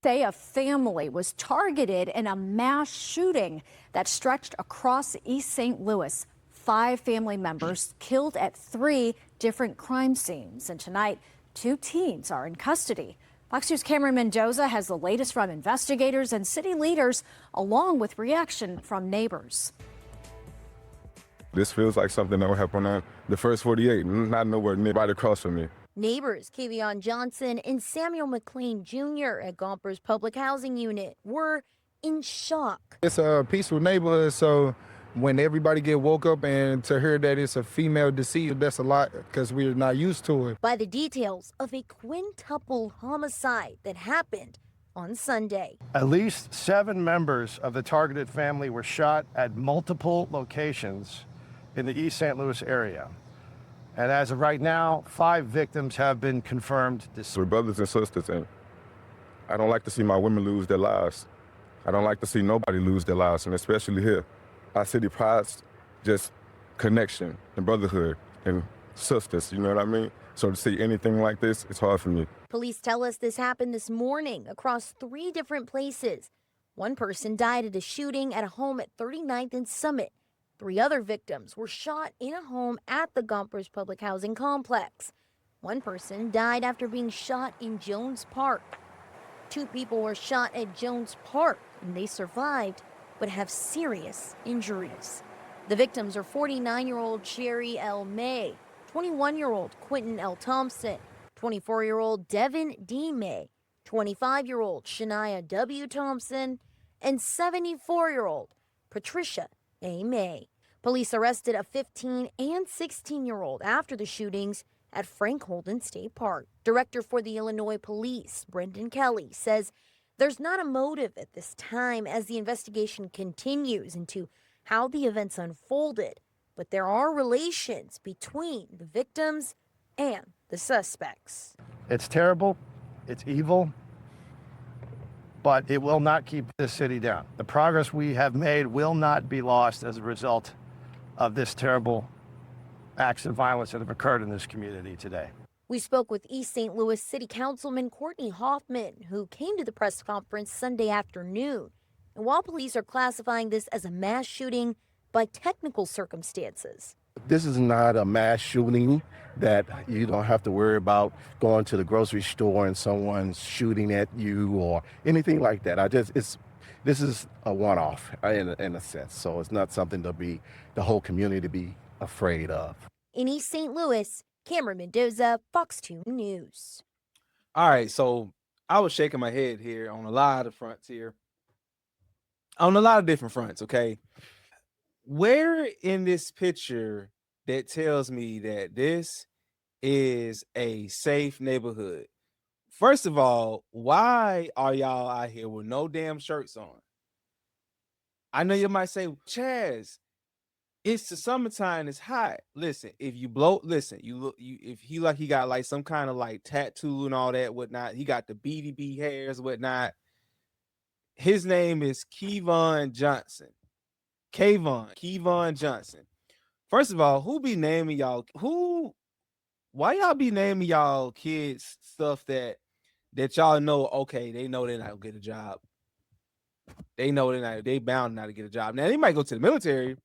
Say a family was targeted in a mass shooting that stretched across East St. Louis. 5 family members killed at 3 different crime scenes. And tonight, 2 teens are in custody. Fox News Cameron Mendoza has the latest from investigators and city leaders, along with reaction from neighbors. This feels like something that would happen on the first 48, not nowhere near right across from me. Neighbors Kavion Johnson and Samuel McLean Jr. at Gompers Public Housing Unit were in shock. It's a peaceful neighborhood, so when everybody get woke up and to hear that it's a female deceased, that's a lot because we're not used to it. By the details of a quintuple homicide that happened on Sunday. At least 7 members of the targeted family were shot at multiple locations in the East St. Louis area. And as of right now, 5 victims have been confirmed deceased. We're brothers and sisters, and I don't like to see my women lose their lives. I don't like to see nobody lose their lives, and especially here. Our city prides just connection and brotherhood and sisters, you know what I mean? So to see anything like this, it's hard for me. Police tell us this happened this morning across 3 different places. One person died at a shooting at a home at 39th and Summit. 3 other victims were shot in a home at the Gompers Public Housing Complex. One person died after being shot in Jones Park. 2 people were shot at Jones Park, and they survived but have serious injuries. The victims are 49-year-old Sherry L. May, 21-year-old Quentin L. Thompson, 24-year-old Devin D. May, 25-year-old Shania W. Thompson, and 74-year-old Patricia A. May. Police arrested a 15 and 16-year-old after the shootings at Frank Holden State Park. Director for the Illinois Police, Brendan Kelly, says there's not a motive at this time as the investigation continues into how the events unfolded, but there are relations between the victims and the suspects. It's terrible, it's evil, but it will not keep this city down. The progress we have made will not be lost as a result of this terrible acts of violence that have occurred in this community today. We spoke with East St. Louis City Councilman Courtney Hoffman, who came to the press conference Sunday afternoon. And while police are classifying this as a mass shooting by technical circumstances. This is not a mass shooting that you don't have to worry about going to the grocery store and someone's shooting at you or anything like that. This is a one-off in a sense, so it's not something the whole community to be afraid of. In East St. Louis, Cameron Mendoza, Fox 2 News. All right, so I was shaking my head here on a lot of fronts here. On a lot of different fronts, okay? Where in this picture that tells me that this is a safe neighborhood? First of all, why are y'all out here with no damn shirts on? I know you might say, Chaz, it's the summertime, it's hot. Listen, if you blow, listen, if he got like some kind of like tattoo and all that, whatnot, he got the BDB hairs, whatnot. His name is Kevon Johnson. Kevon Johnson. First of all, who be naming y'all? Why y'all be naming y'all kids stuff that y'all know? Okay, they know they're not gonna get a job. They know they bound not to get a job. Now they might go to the military,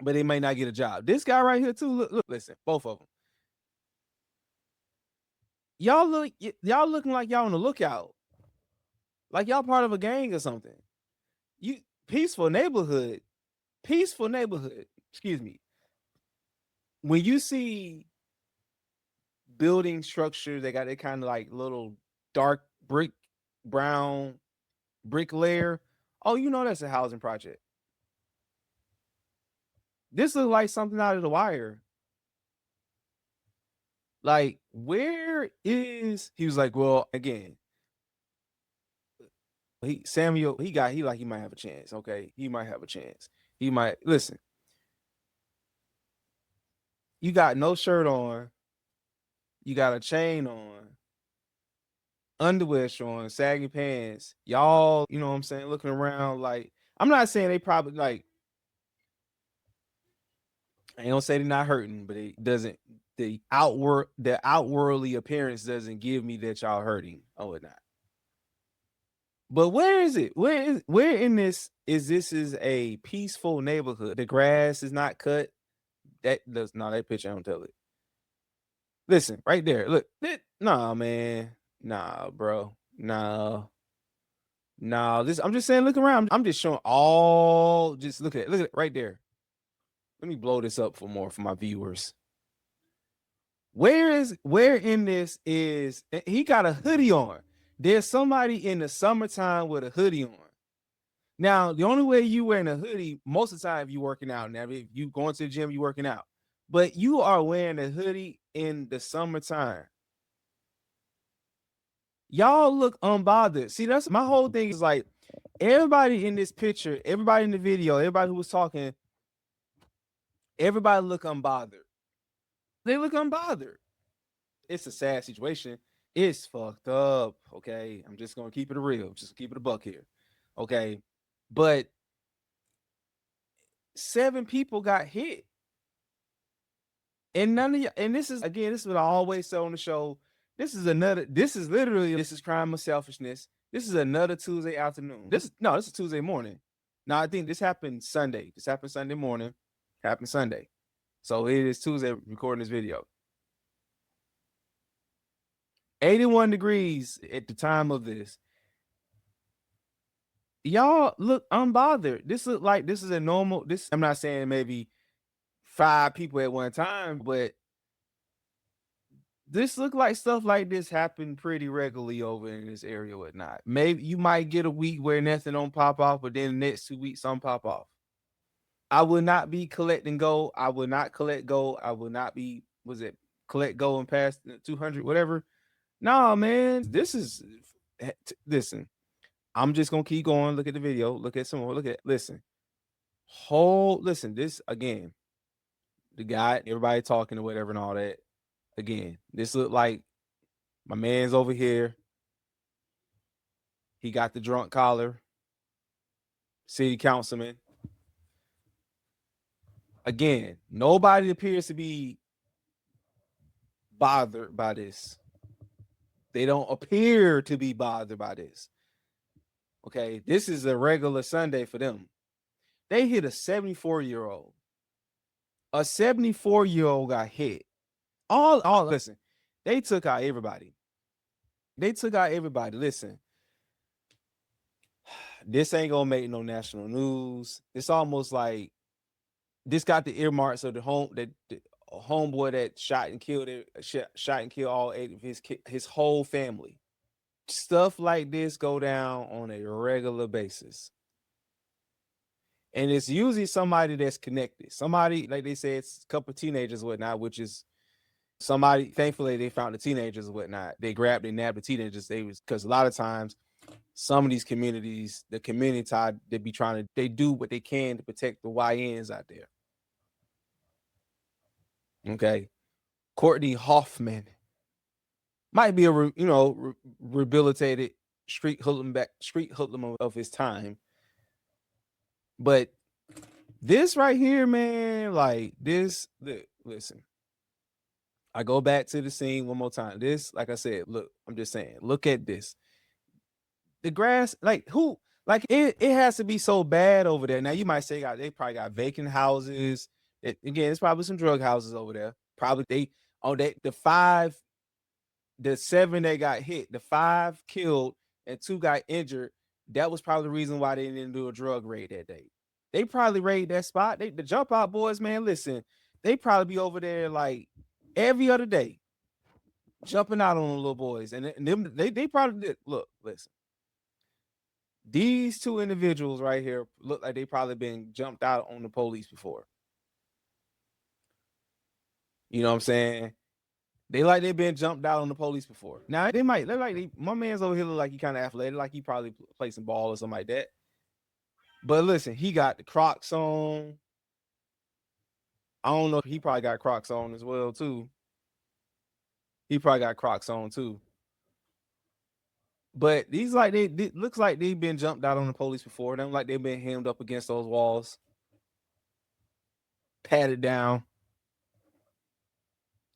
but they may not get a job. This guy right here too. Look, listen, both of them. Y'all looking like y'all on the lookout, like y'all part of a gang or something. You peaceful neighborhood. Excuse me. When you see building structures, they got that kind of like little dark brown brick layer. Oh, you know that's a housing project. This looks like something out of The Wire. Like, where is he? Was like, well, again, Samuel, he might have a chance. Okay, he might have a chance. He might listen. You got no shirt on. You got a chain on. Underwear showing, saggy pants. Y'all, you know what I'm saying, looking around like, I'm not saying they probably like, I ain't gonna say they're not hurting, but it doesn't, the outwardly appearance doesn't give me that y'all hurting. Oh, it not. But where is it? Where in this is a peaceful neighborhood? The grass is not cut. That picture don't tell it. Listen, right there. Look, nah, man. Nah, bro. Nah. Nah. This I'm just saying, look around. I'm just showing all just look at it right there. Let me blow this up for my viewers. Where in this is he got a hoodie on? There's somebody in the summertime with a hoodie on. Now, the only way you wearing a hoodie, most of the time, if you working out, now if you going to the gym, you working out, but you are wearing a hoodie in the summertime. Y'all look unbothered. See, that's my whole thing is like everybody in this picture, everybody in the video, everybody who was talking, everybody look unbothered. They look unbothered. It's a sad situation. It's fucked up. Okay. I'm just gonna keep it real. Just keep it a buck here. Okay. But 7 people got hit. And none of you, and this is what I always say on the show. This is crime of selfishness. This is another Tuesday afternoon. This is Tuesday morning. Now I think this happened Sunday. This happened Sunday morning. Happened Sunday. So it is Tuesday recording this video. 81 degrees at the time of this. Y'all look unbothered. This look like this is a normal. I'm not saying maybe 5 people at one time, but this look like stuff like this happen pretty regularly over in this area, whatnot. Maybe you might get a week where nothing don't pop off, but then the next 2 weeks some pop off. I will not be collecting gold. I will not collect gold. I will not be collect gold and pass 200, whatever. Nah, man, listen. I'm just gonna keep going. Look at the video. Look at some more. Listen. This again. The guy, everybody talking or whatever and all that. Again, this look like my man's over here. He got the drunk collar. City councilman. Again, nobody appears to be bothered by this. They don't appear to be bothered by this. Okay, this is a regular Sunday for them. They hit a 74-year-old. A 74-year-old got hit. Listen, they took out everybody. Listen, this ain't gonna make no national news. It's almost like this got the earmarks of the homeboy that shot and killed all 8 of his whole family. Stuff like this go down on a regular basis. And it's usually somebody that's connected. Somebody, like they said, it's a couple of teenagers and whatnot, which is somebody, thankfully, they found the teenagers and whatnot. They nabbed the teenagers. Because a lot of times, some of these communities, the community side, they do what they can to protect the YNs out there. Okay. Courtney Hoffman might be a rehabilitated street hoodlum of his time. But this right here, man, like this, listen. I go back to the scene one more time. This, like I said, look, I'm just saying, look at this. The grass, it has to be so bad over there. Now you might say they probably got vacant houses. Again, it's probably some drug houses over there. Probably the 7 that got hit, the 5 killed and 2 got injured. That was probably the reason why they didn't do a drug raid that day. They probably raided that spot. The jump out boys, man, listen, they probably be over there like every other day, jumping out on the little boys. And they probably did. Look, listen. These 2 individuals right here look like they probably been jumped out on the police before. You know what I'm saying? They've been jumped out on the police before. Now my man's over here look like he kind of athletic, like he probably play some ball or something like that. But listen, he got the Crocs on. I don't know if he probably got Crocs on as well too. But these looks like they've been jumped out on the police before. Them like they've been hemmed up against those walls, patted down.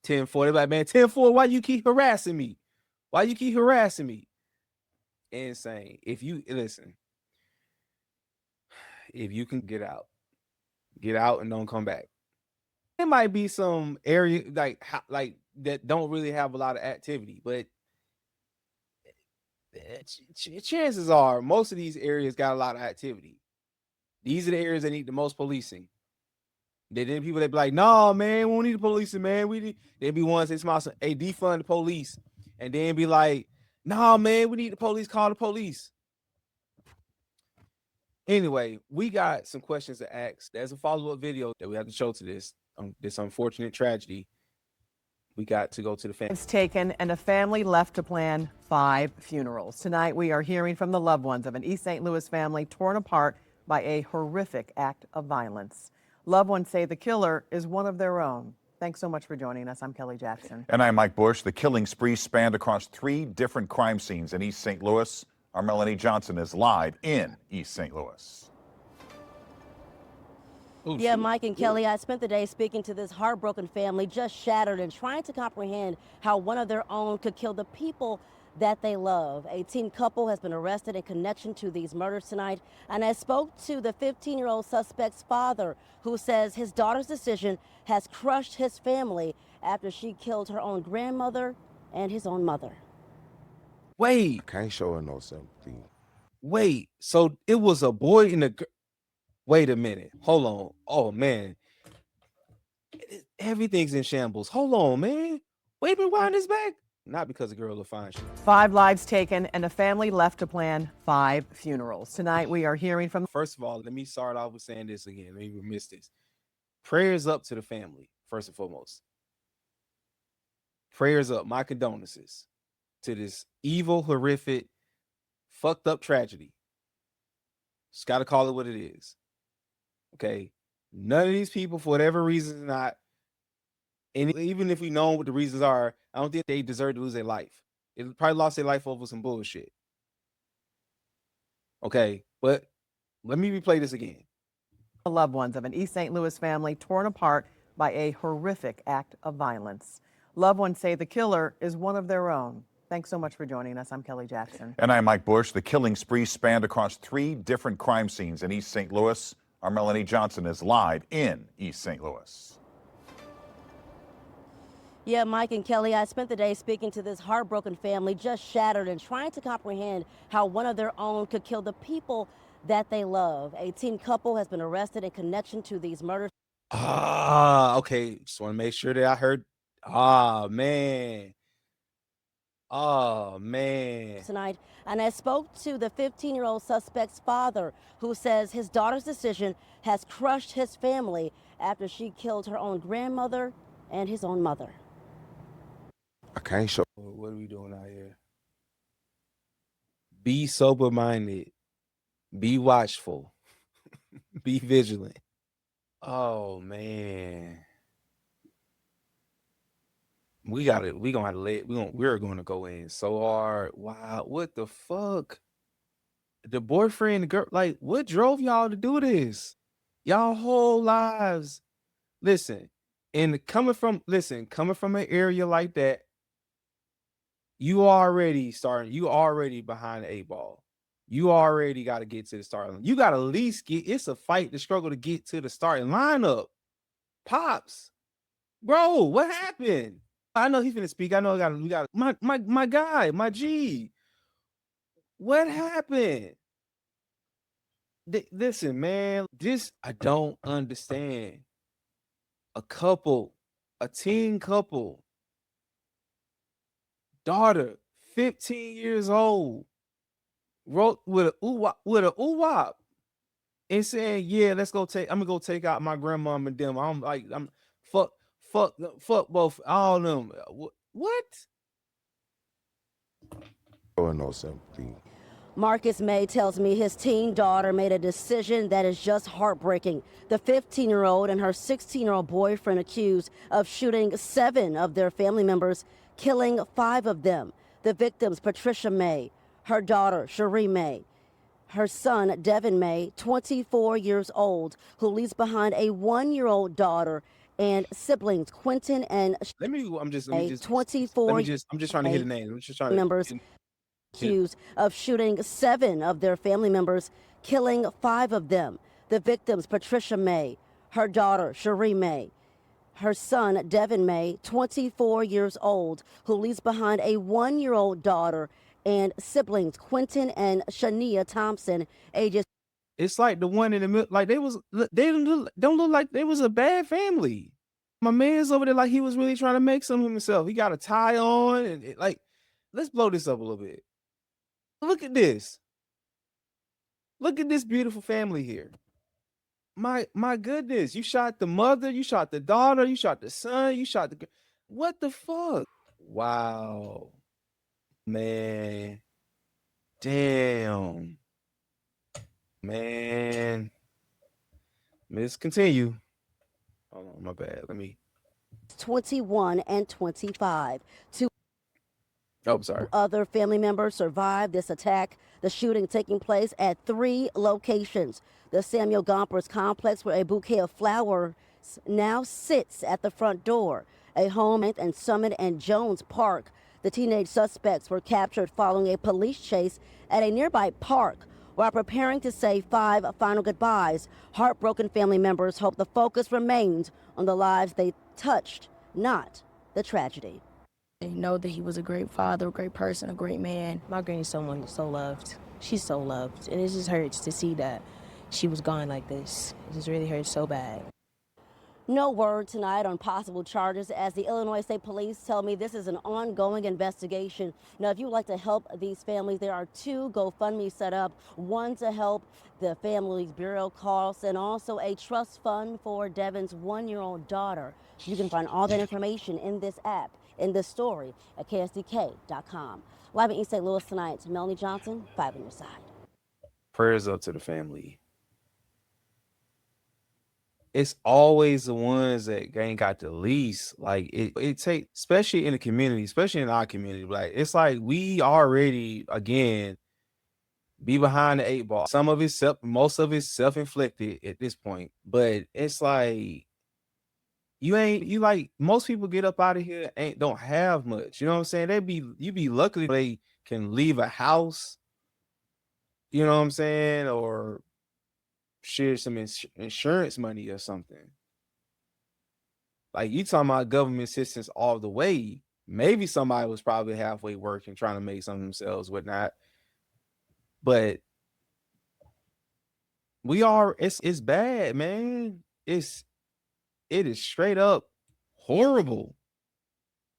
10-4. They're like, man, 10-4, why you keep harassing me? insane. If you listen, if you can get out and don't come back. There might be some area like that don't really have a lot of activity, but chances are most of these areas got a lot of activity. These are the areas that need the most policing. Then people that be like, "No, man, we don't need the policing, man. They be ones that smile, hey, defund the police," and then be like, "No, man, we need the police. Call the police." Anyway, we got some questions to ask. There's a follow-up video that we have to show to this unfortunate tragedy. We got to go to the family. It's taken and a family left to plan 5 funerals. Tonight we are hearing from the loved ones of an East St. Louis family torn apart by a horrific act of violence. Loved ones say the killer is one of their own. Thanks so much for joining us. I'm Kelly Jackson. And I'm Mike Bush. The killing spree spanned across 3 different crime scenes in East St. Louis. Our Melanie Johnson is live in East St. Louis. Yeah, Mike and Kelly, I spent the day speaking to this heartbroken family, just shattered and trying to comprehend how one of their own could kill the people that they love. A teen couple has been arrested in connection to these murders tonight, and I spoke to the 15-year-old suspect's father, who says his daughter's decision has crushed his family after she killed her own grandmother and his own mother. Wait, Can't show her no sympathy. wait. So it was a boy and a girl. Wait a minute. Hold on. Oh man, everything's in shambles. Hold on, man. Wait a minute. Wind this back. Not because the girl will find you. 5 lives taken and a family left to plan 5 funerals. Tonight we are hearing from. First of all, let me start off with saying this again. Maybe we missed this. Prayers up to the family, first and foremost. Prayers up. My condolences to this evil, horrific, fucked up tragedy. Just got to call it what it is. Okay? None of these people, for whatever reason, not. And even if we know what the reasons are, I don't think they deserve to lose their life. They probably lost their life over some bullshit. Okay, but let me replay this again. The loved ones of an East St. Louis family torn apart by a horrific act of violence. Loved ones say the killer is one of their own. Thanks so much for joining us. I'm Kelly Jackson. And I'm Mike Bush. The killing spree spanned across 3 different crime scenes in East St. Louis. Our Melanie Johnson is live in East St. Louis. Yeah, Mike and Kelly, I spent the day speaking to this heartbroken family, just shattered and trying to comprehend how one of their own could kill the people that they love. A teen couple has been arrested in connection to these murders. Okay. Just want to make sure that I heard. Man. Tonight, and I spoke to the 15-year-old suspect's father, who says his daughter's decision has crushed his family after she killed her own grandmother and his own mother. I can't show. What are we doing out here? Be sober-minded. Be watchful. Be vigilant. Oh man. We're gonna go in so hard. Wow, what the fuck? The boyfriend, the girl, like, what drove y'all to do this? Y'all whole lives. Listen, coming from an area like that, you already behind the 8 ball. You already got to get to the starting line. You got to at least it's a fight to struggle to get to the starting lineup. Pops, bro, what happened? I know he's finna speak. I know we got my guy, my G. What happened? Listen, man, this I don't understand. A teen couple, daughter, 15 years old, wrote with a ooh-wop and saying, yeah, I'm gonna go take out my grandmom and them. I'm fuck both all of them. What? Or no sympathy. Marcus May tells me his teen daughter made a decision that is just heartbreaking. The 15-year-old and her 16-year-old boyfriend accused of shooting 7 of their family members, killing 5 of them. The victims, Patricia May, her daughter, Cherie May, her son, Devin May, 24 years old, who leaves behind a 1-year-old daughter and siblings, Quentin and I'm just trying to hit a name. I'm just trying members. to accused of shooting 7 of their family members, killing 5 of them. The victims, Patricia May, her daughter, Cherie May, her son, Devin May, 24 years old, who leaves behind a 1-year-old daughter, and siblings, Quentin and Shania Thompson, ages. It's like the one in the middle, like they don't look like they was a bad family. My man's over there like he was really trying to make something of himself. He got a tie on and like, let's blow this up a little bit. Look at this. Look at this beautiful family here. My goodness, you shot the mother, you shot the daughter, you shot the son, you shot the what the fuck? Wow. Man. Damn. Man. Let's continue. Hold on, my bad. Let me 21 and 25. 2 sorry. other family members survived this attack. The shooting taking place at 3 locations. The Samuel Gompers complex, where a bouquet of flowers now sits at the front door. A home in Summit and Jones Park. The teenage suspects were captured following a police chase at a nearby park. While preparing to say 5 final goodbyes, heartbroken family members hope the focus remains on the lives they touched, not the tragedy. They know that he was a great father, a great person, a great man. My granny's someone so loved. She's so loved. And it just hurts to see that she was gone like this. It just really hurts so bad. No word tonight on possible charges, as the Illinois State Police tell me this is an ongoing investigation. Now, if you would like to help these families, there are 2 GoFundMe set up, one to help the family's burial costs and also a trust fund for Devin's 1-year-old daughter. You can find all that information in this app, in this story at ksdk.com. Live in East St. Louis tonight, Melanie Johnson, 5 on your side. Prayers up to the family. It's always the ones that ain't got the least. Like it take, especially in the community, especially in our community. Like it's like we already again be behind the 8 ball. Some of it's most of it's self-inflicted at this point. But it's like you like most people get up out of here don't have much. You know what I'm saying? You be lucky they can leave a house. You know what I'm saying? Or share some insurance money or something. Like you talking about government assistance all the way. Maybe somebody was probably halfway working, trying to make something themselves, whatnot. But it's bad, man. It is straight up horrible.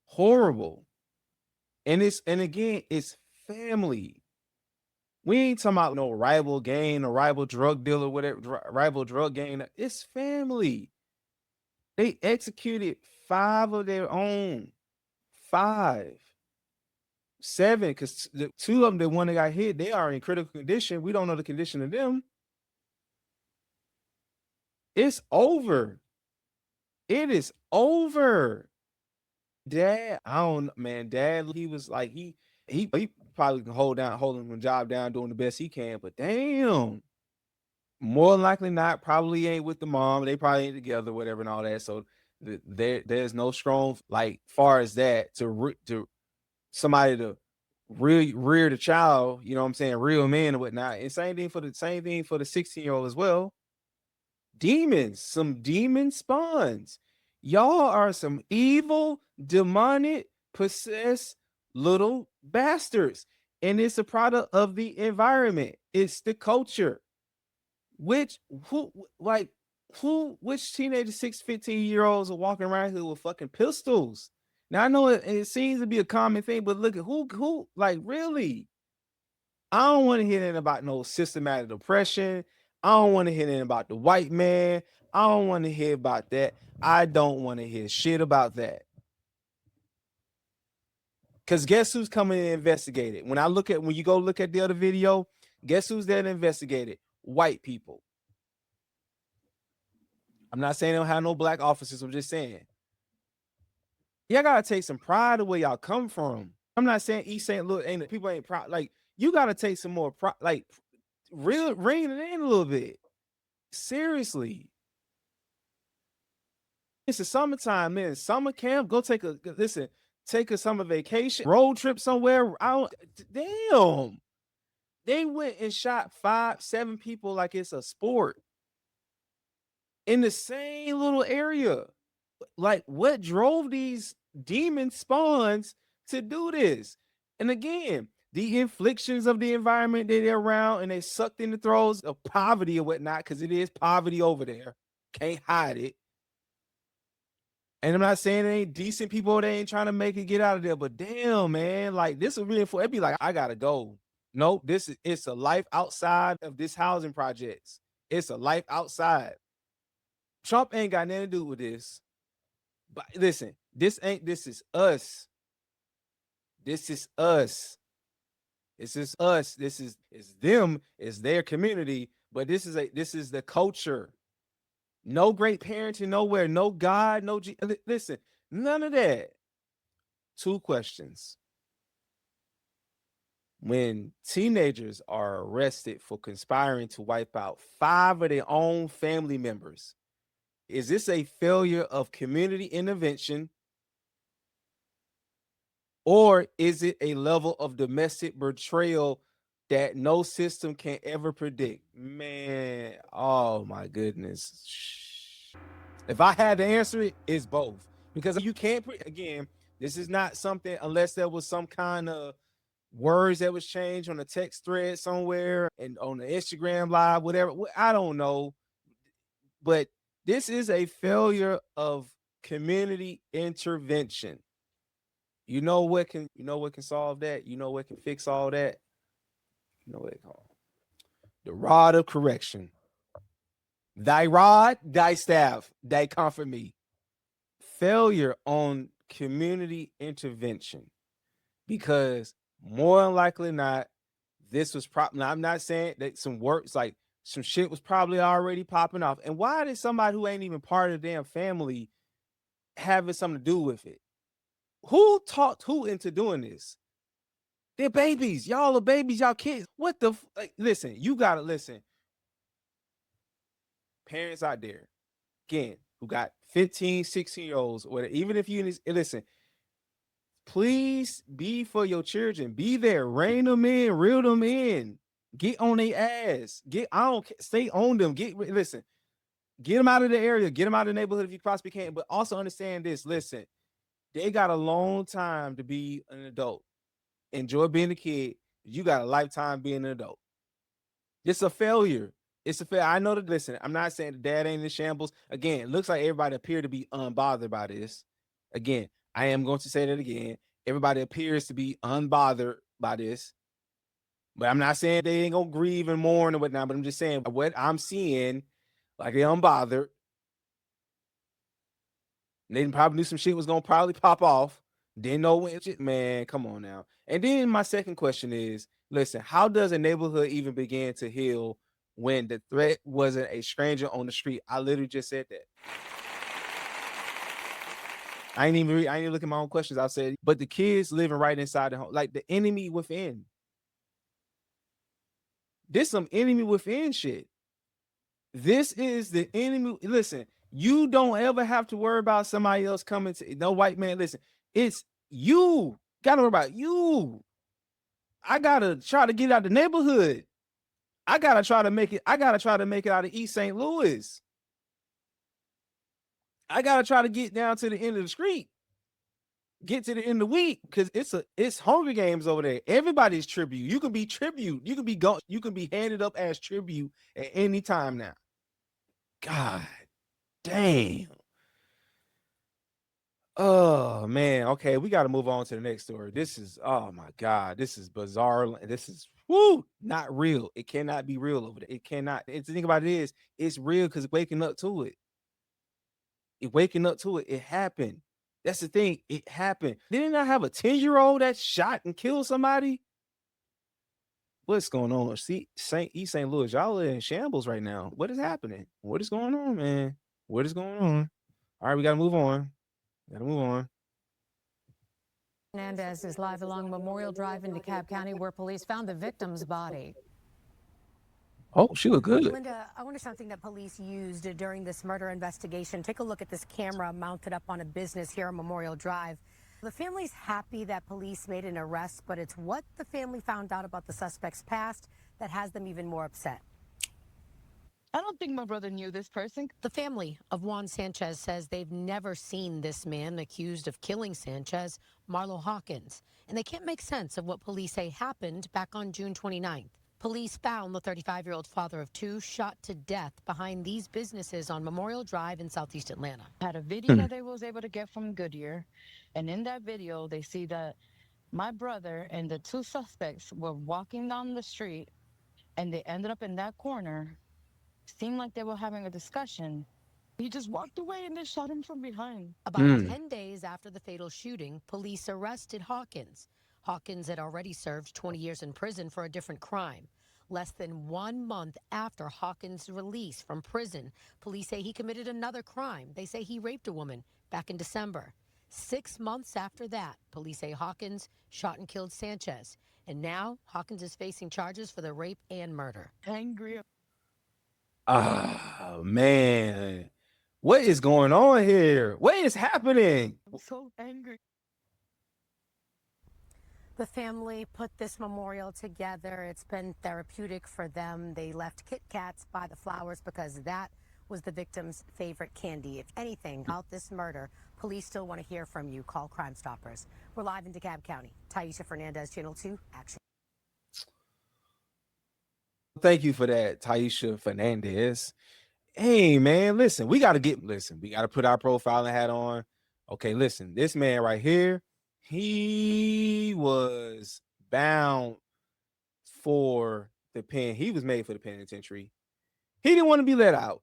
Horrible. And again, it's family. We ain't talking about no rival gang or rival drug dealer, whatever, rival drug gang. It's family. They executed 5 of their own. 5. 7, because the 2 of them, the one that got hit, they are in critical condition. We don't know the condition of them. It's over. It is over. Dad, I don't, man. Dad, he was like, he probably can holding the job down, doing the best he can, but damn. More than likely not, probably ain't with the mom. They probably ain't together, whatever, and all that. So there's no strong, like, far as that to somebody to rear the child. You know what I'm saying? Real men and whatnot. And same thing for the 16-year-old as well. Demons, some demon spawns. Y'all are some evil, demonic, possessed little bastards. And it's a product of the environment. It's the culture. Which teenager 15-year-olds are walking around here with fucking pistols? Now I know it seems to be a common thing, but look at who like really. I don't want to hear anything about no systematic oppression. I don't want to hear anything about the white man. I don't want to hear about that. I don't want to hear shit about that. Because guess who's coming to investigate it? When you go look at the other video, guess who's there to investigate it? White people. I'm not saying they don't have no black officers. I'm just saying. Y'all gotta take some pride of where y'all come from. I'm not saying East St. Louis people ain't proud. Like, you gotta take some more pride, like real rein it in a little bit. Seriously. It's the summertime, man. Summer camp. Go take a listen. take a summer vacation, road trip somewhere. Damn. They went and shot 5, 7 people like it's a sport in the same little area. Like, what drove these demon spawns to do this? And again, the inflictions of the environment that they're around, and they sucked in the throes of poverty or whatnot, because it is poverty over there. Can't hide it. And I'm not saying they ain't decent people, they ain't trying to make it get out of there, but damn, man, like this will reinforce. It'd be like, I gotta go. Nope, it's a life outside of this housing projects. It's a life outside. Trump ain't got nothing to do with this. But listen, this is us. This is us. This is us. This is them. It's their community. But this is the culture. No great parenting nowhere. No God. No listen. None of that. 2 questions. When teenagers are arrested for conspiring to wipe out 5 of their own family members, is this a failure of community intervention? Or is it a level of domestic betrayal that no system can ever predict? Man, oh my goodness. If I had to answer it, it's both. Because you can't, again, this is not something, unless there was some kind of words that was changed on a text thread somewhere and on the Instagram live, whatever. I don't know. But this is a failure of community intervention. You know what can solve that? You know what can fix all that? You know what they call the rod of correction. Thy rod, thy staff, they comfort me. Failure on community intervention, because more than likely not, this was probably. I'm not saying that some works like some shit was probably already popping off. And why did somebody who ain't even part of the damn family having something to do with it? Who talked who into doing this? They're babies. Y'all are babies. Y'all kids. What the? Listen, you got to listen. Parents out there, again, who got 15, 16-year-olds, or even if you listen, please be for your children. Be there. Rein them in. Reel them in. Get on their ass. Stay on them. Listen. Get them out of the area. Get them out of the neighborhood if you possibly can. But also understand this. Listen, they got a long time to be an adult. Enjoy being a kid. You got a lifetime being an adult. It's a failure. It's a failure. I know that. Listen, I'm not saying the dad ain't in shambles. Again, it looks like everybody appear to be unbothered by this. Again, I am going to say that again. Everybody appears to be unbothered by this. But I'm not saying they ain't gonna grieve and mourn and whatnot. But I'm just saying what I'm seeing, like they're unbothered. They probably knew some shit was gonna probably pop off. Didn't know when. Man, come on now. And then my second question is, listen, how does a neighborhood even begin to heal when the threat wasn't a stranger on the street? I literally just said that. I ain't even look at my own questions. I said, but the kids living right inside the home, like the enemy within. This some enemy within shit. This is the enemy. Listen, you don't ever have to worry about somebody else coming to no white man. Listen, it's you. Gotta worry about you. I gotta try to get out the neighborhood. I gotta try to make it out of East St. Louis. I gotta try to get down to the end of the street. Get to the end of the week, because it's Hunger Games over there. Everybody's tribute. You can be tribute. You can be handed up as tribute at any time now. God damn. Oh man. Okay, we got to move on to the next story. This is, oh my God, this is bizarre. This is not real. It cannot be real over there. It cannot. The thing about it is, it's real because waking up to it. It happened. That's the thing. It happened. Didn't I have a 10-year-old that shot and killed somebody? What's going on? See, East St. Louis, y'all are in shambles right now. What is happening? What is going on, man? What is going on? All right, we got to move on. Hernandez is live along Memorial Drive in DeKalb County, where police found the victim's body. Oh, she looked good. Linda, I wonder something that police used during this murder investigation. Take a look at this camera mounted up on a business here on Memorial Drive. The family's happy that police made an arrest, but it's what the family found out about the suspect's past that has them even more upset. I don't think my brother knew this person. The family of Juan Sanchez says they've never seen this man accused of killing Sanchez, Marlo Hawkins, and they can't make sense of what police say happened back on June 29th. Police found the 35-year-old father of two shot to death behind these businesses on Memorial Drive in southeast Atlanta. Had a video that they was able to get from Goodyear, and in that video they see that my brother and the two suspects were walking down the street, and they ended up in that corner. Seemed like they were having a discussion. He just walked away and they shot him from behind. About 10 days after the fatal shooting, police arrested Hawkins. Hawkins had already served 20 years in prison for a different crime. Less than 1 month after Hawkins' release from prison, police say he committed another crime. They say he raped a woman back in December. 6 months after that, police say Hawkins shot and killed Sanchez. And now Hawkins is facing charges for the rape and murder. Angry. Oh, man. What is going on here? What is happening? I'm so angry. The family put this memorial together. It's been therapeutic for them. They left Kit Kats by the flowers because that was the victim's favorite candy. If anything about this murder, police still want to hear from you. Call Crime Stoppers. We're live in DeKalb County. Taisha Fernandez, Channel 2, Action. Thank you for that, Taisha Fernandez. Hey, man, listen, we got to put our profiling hat on. Okay, listen, this man right here, he was bound for the pen. He was made for the penitentiary. He didn't want to be let out.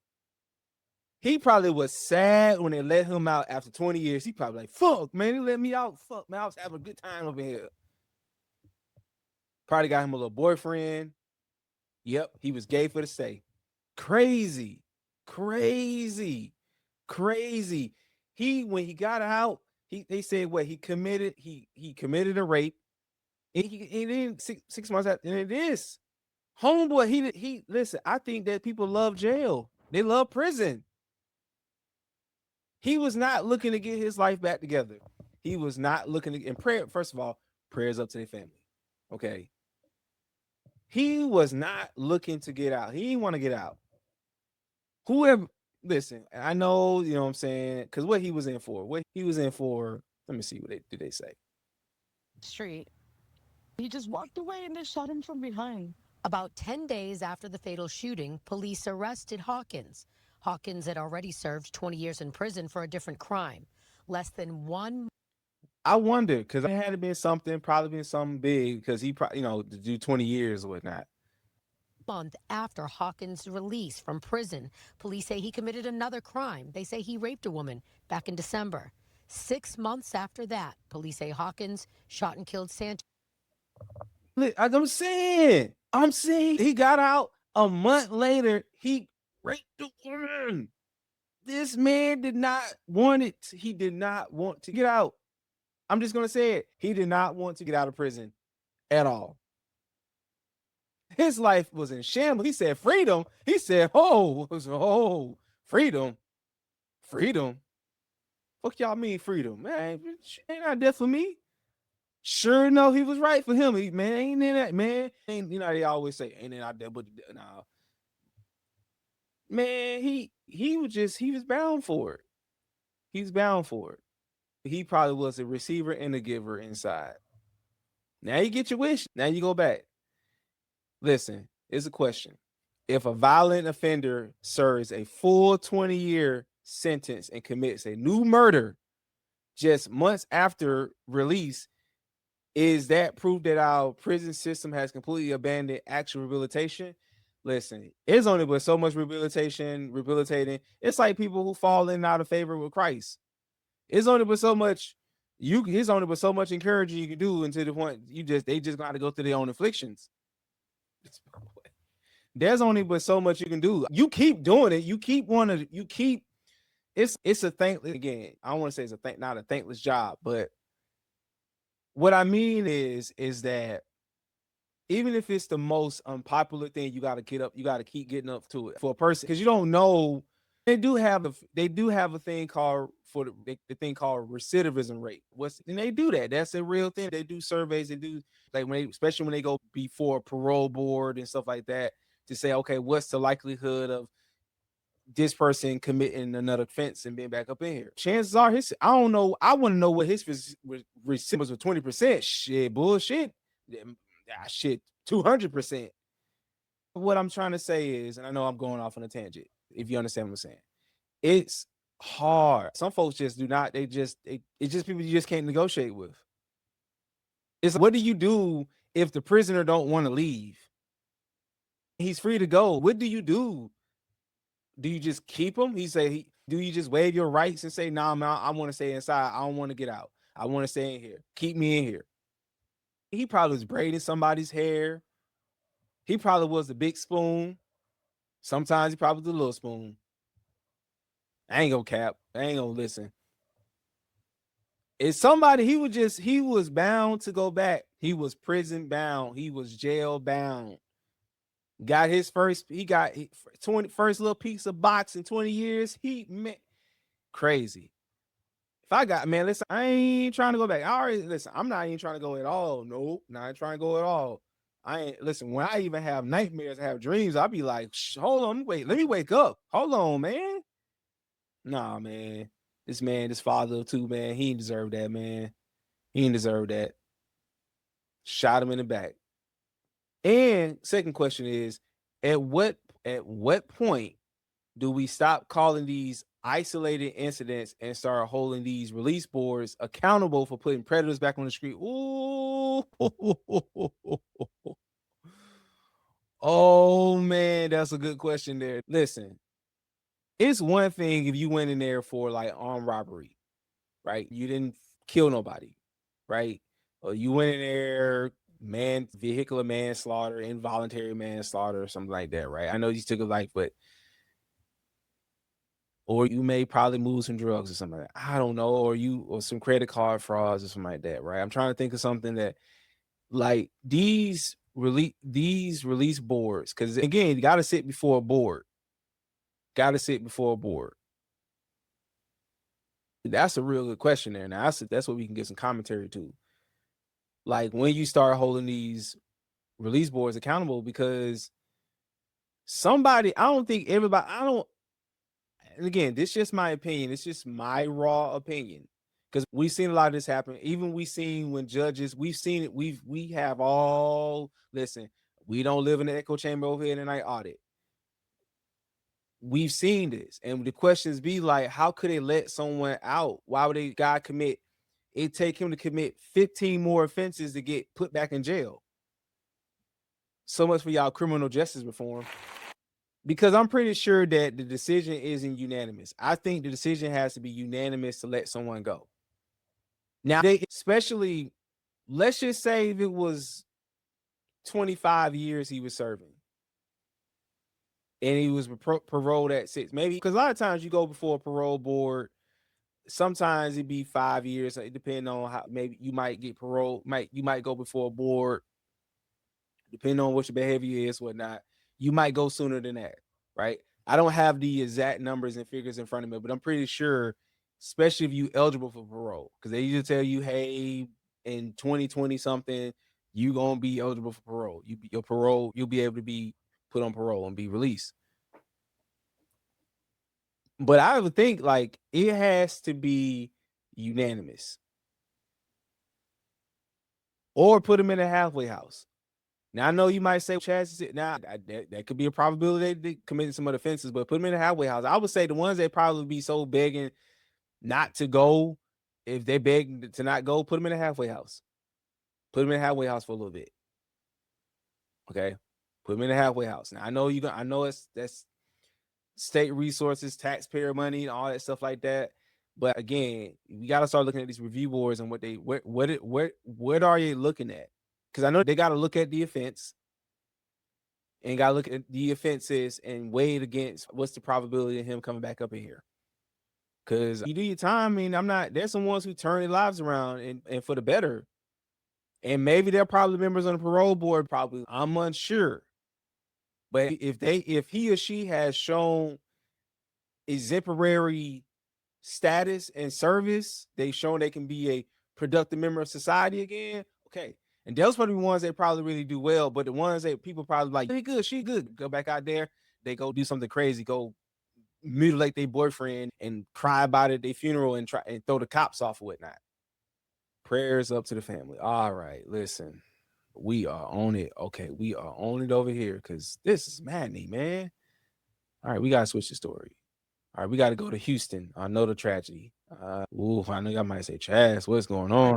He probably was sad when they let him out after 20 years. He probably like, fuck, man, they let me out. Fuck, man, I was having a good time over here. Probably got him a little boyfriend. Yep, he was gay for the stay. Crazy. When he got out, they said what he committed a rape. And then 6 months after, and it is homeboy. He listen. I think that people love jail. They love prison. He was not looking to get his life back together. He was not looking to. And prayer, first of all, prayers up to their family. Okay. He was not looking to get out. He didn't want to get out. Whoever, listen, I know, you know what I'm saying, because what he was in for, let me see what they say. Street. He just walked away and they shot him from behind. About 10 days after the fatal shooting, police arrested Hawkins. Hawkins had already served 20 years in prison for a different crime. Less than 1 I wonder, because it had been something, probably been something big, because he probably, to do 20 years or whatnot. month after Hawkins' release from prison, police say he committed another crime. They say he raped a woman back in December. 6 months after that, police say Hawkins shot and killed Sanchez. I'm saying he got out a month later. He raped the woman. This man did not want it. He did not want to get out. I'm just going to say it. He did not want to get out of prison at all. His life was in shambles. He said freedom. He said, freedom. Fuck y'all mean freedom? Man, ain't not death for me. Sure enough, he was right for him. Ain't in that, man. They always say, ain't in out there, but nah. Man, he was bound for it. He's bound for it. He probably was a receiver and a giver inside. Now you get your wish. Now you go back. Listen, it's a question. If a violent offender serves a full 20-year sentence and commits a new murder just months after release, is that proof that our prison system has completely abandoned actual rehabilitation? Listen, it's only but so much rehabilitating. It's like people who fall in and out of favor with Christ. It's only but so much encouraging you can do until the point they just got to go through their own afflictions. There's only but so much you can do. You keep doing it. It's a thankless, again, I don't want to say it's not a thankless job, but what I mean is that even if it's the most unpopular thing, you got to get up, you got to keep getting up to it for a person, because you don't know They do have a thing called the thing called recidivism rate. And they do that. That's a real thing. They do surveys. They do like especially when they go before a parole board and stuff like that to say, okay, what's the likelihood of this person committing another offense and being back up in here? Chances are I don't know. I want to know what his recidivism was with 20%. Shit, bullshit. Shit, 200%. What I'm trying to say is, and I know I'm going off on a tangent, if you understand what I'm saying, it's hard. Some folks just do not, it's just people you just can't negotiate with. It's what do you do if the prisoner don't want to leave? He's free to go. What do you do? Do you just keep him? Do you just waive your rights and say, nah, man, I want to stay inside. I don't want to get out. I want to stay in here. Keep me in here. He probably was braiding somebody's hair. He probably was the big spoon. Sometimes he probably was the little spoon. I ain't gonna cap. I ain't gonna listen. It's somebody he was bound to go back. He was prison bound. He was jail bound. Got his he got 20 first little piece of box in 20 years. Crazy. If I got, man, listen, I ain't trying to go back. I'm not even trying to go at all. Nope, not trying to go at all. I ain't listen. When I even have nightmares, I have dreams, I'll be like, hold on, wait, let me wake up. Hold on, man. Nah, man. This father of two, man, he didn't deserve that, man. He didn't deserve that. Shot him in the back. And second question is, at what point do we stop calling these isolated incidents and start holding these release boards accountable for putting predators back on the street? Ooh. Oh man, that's a good question there. Listen, it's one thing if you went in there for like armed robbery, right? You didn't kill nobody, right? Or you went in there, vehicular manslaughter, involuntary manslaughter, or something like that, right? I know you took a life, or you may probably move some drugs or something like that. I don't know, or some credit card frauds or something like that, right? I'm trying to think of something that like these release boards, because again, you gotta sit before a board. Gotta sit before a board. That's a real good question there. Now that's what we can get some commentary to. Like when you start holding these release boards accountable, because and again, this is just my opinion. It's just my raw opinion. Because we've seen a lot of this happen. Even we've seen when judges, we've seen it. Listen, we don't live in the echo chamber over here in the night audit. We've seen this. And the questions be like, how could they let someone out? Why would it take him to commit 15 more offenses to get put back in jail? So much for y'all criminal justice reform. Because I'm pretty sure that the decision isn't unanimous. I think the decision has to be unanimous to let someone go. Now, especially, let's just say if it was 25 years he was serving and he was paroled at 6, maybe, because a lot of times you go before a parole board, sometimes it'd be 5 years, depending on how, maybe you might get parole, you might go before a board, depending on what your behavior is, whatnot, you might go sooner than that, right? I don't have the exact numbers and figures in front of me, but I'm pretty sure, especially if you eligible for parole, because they usually tell you, hey, in 2020 something, you gonna be eligible for parole. You'll be able to be put on parole and be released. But I would think like it has to be unanimous, or put them in a halfway house. Now I know you might say Chaze, now that could be a probability they committed some other offenses, but put them in a halfway house. I would say the ones that probably be so begging not to go, if they beg to not go, put them in a halfway house. Put them in a halfway house for a little bit. Okay, put them in a halfway house. Now I know that's state resources, taxpayer money, and all that stuff like that. But again, we got to start looking at these review boards and what are you looking at? Because I know they got to look at the offense and got to look at the offenses and weigh it against what's the probability of him coming back up in here. Because you do your time. I mean, there's some ones who turn their lives around and for the better. And maybe they're probably members on the parole board, probably. I'm unsure. But if he or she has shown exemplary status and service. They've shown they can be a productive member of society again. Okay. And those are the ones that probably really do well, but the ones that people probably like, they good, she good. Go back out there, they go do something crazy, go mutilate their boyfriend and cry about it at their funeral and try and throw the cops off or whatnot. Prayers up to the family. All right, listen, we are on it. Okay, we are on it over here because this is maddening, man. All right, we gotta switch the story. All right, we got to go to Houston. I know the tragedy. I know I might say, Chaze, what's going on?